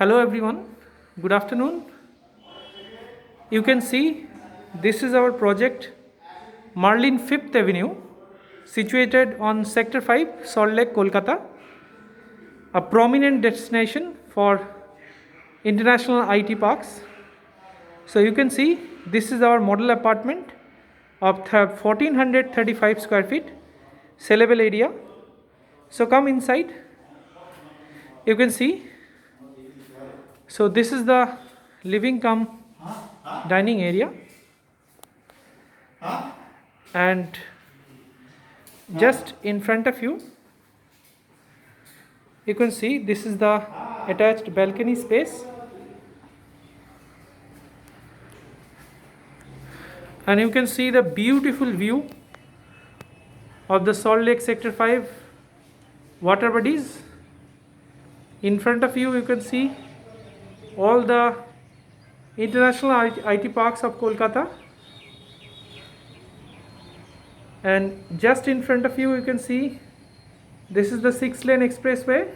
Hello everyone, good afternoon. You can see this is our project Marlin 5th Avenue, situated on Sector 5, Salt Lake, Kolkata, a prominent destination for international IT parks. So you can see this is our model apartment of 1435 square feet, sellable area. So come inside, you can see. So this is the living cum dining area, and just in front of you can see this is the attached balcony space, and you can see the beautiful view of the Salt Lake Sector 5 water bodies. In front of you can see all the international IT parks of Kolkata, and just in front of you can see this is the 6-lane expressway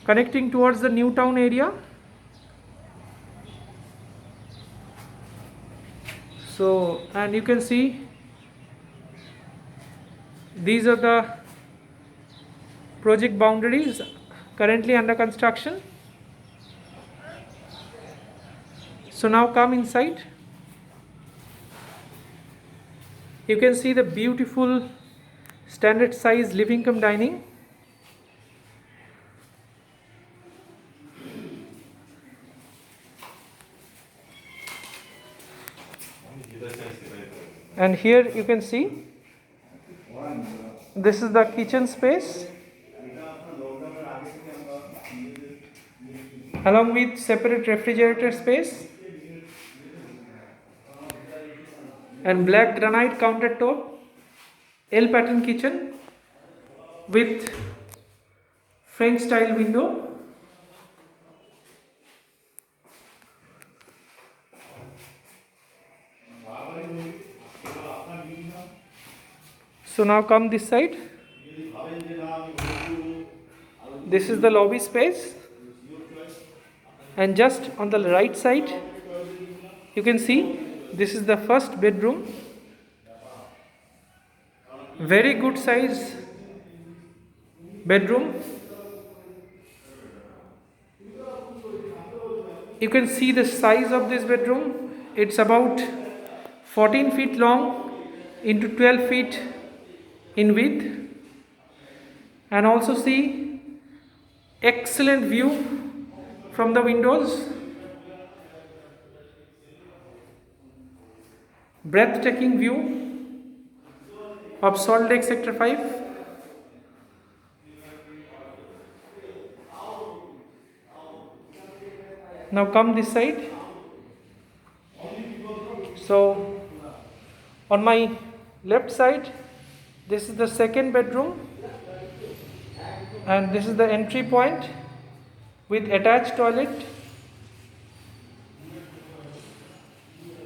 connecting towards the new town area. So, and you can see these are the project boundaries currently under construction. So now come inside. You can see the beautiful standard size living cum dining. And here you can see this is the kitchen space, along with separate refrigerator space and black granite countertop, L pattern kitchen with French style window. So now come this side. This is the lobby space, and just on the right side you can see this is the first bedroom. Very good size bedroom. You can see the size of this bedroom. It's about 14 feet long into 12 feet in width, and also see excellent view from the windows. Breathtaking view of Salt Lake Sector 5. Now come this side. So on my left side, this is the second bedroom, and this is the entry point with attached toilet,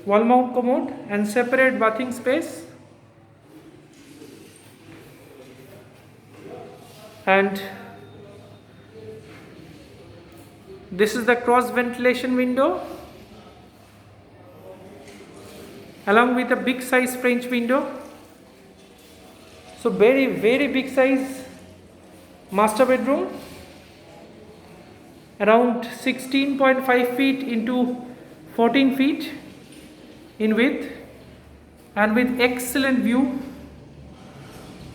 wall mount commode and separate bathing space. And this is the cross ventilation window, along with a big size French window. So very big size master bedroom, around 16.5 feet into 14 feet in width, and with excellent view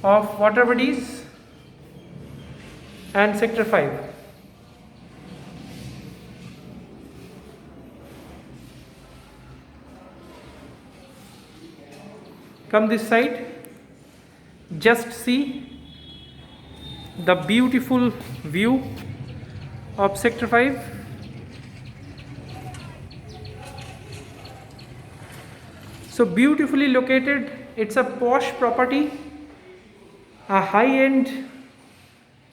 of water bodies and Sector 5. Come this side, just see the beautiful view of Sector 5. So beautifully located. It's a posh property, a high-end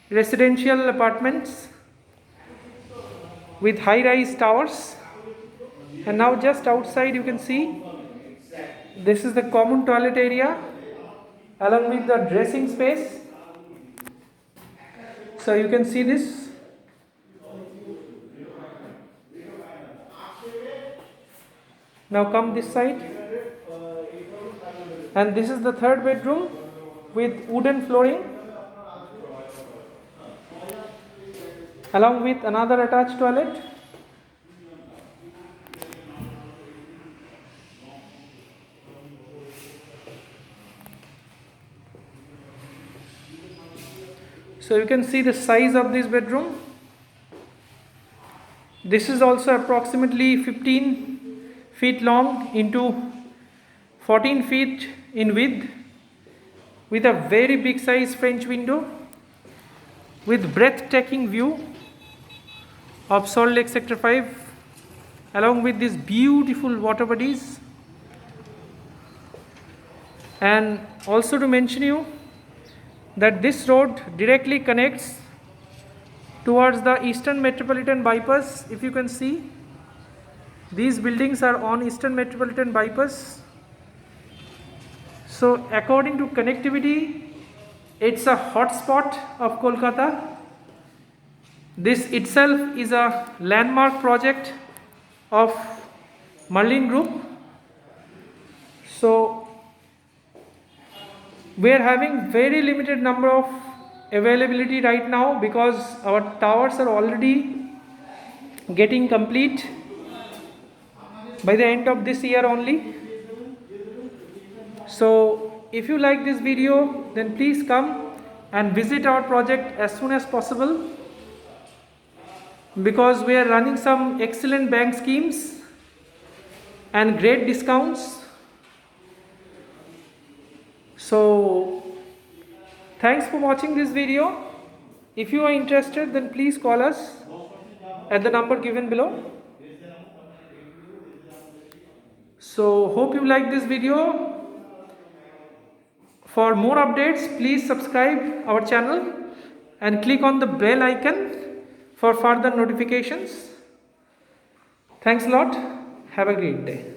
residential apartments with high-rise towers. And now just outside you can see this is the common toilet area, along with the dressing space. So you can see this. Now come this side, and this is the third bedroom with wooden flooring along with another attached toilet. So you can see the size of this bedroom. This is also approximately 15 feet long into 14 feet in width, with a very big size French window with breathtaking view of Salt Lake Sector 5 along with these beautiful water bodies. And also to mention you that this road directly connects towards the Eastern Metropolitan Bypass. If you can see, these buildings are on Eastern Metropolitan Bypass. So according to connectivity, it's a hotspot of Kolkata. This itself is a landmark project of Marlin Group. So we are having very limited number of availability right now because our towers are already getting complete by the end of this year only. So if you like this video, then please come and visit our project as soon as possible, because we are running some excellent bank schemes and great discounts. So thanks for watching this video. If you are interested, then please call us at the number given below. So hope you like this video. For more updates, please subscribe our channel and click on the bell icon for further notifications. Thanks a lot. Have a great day.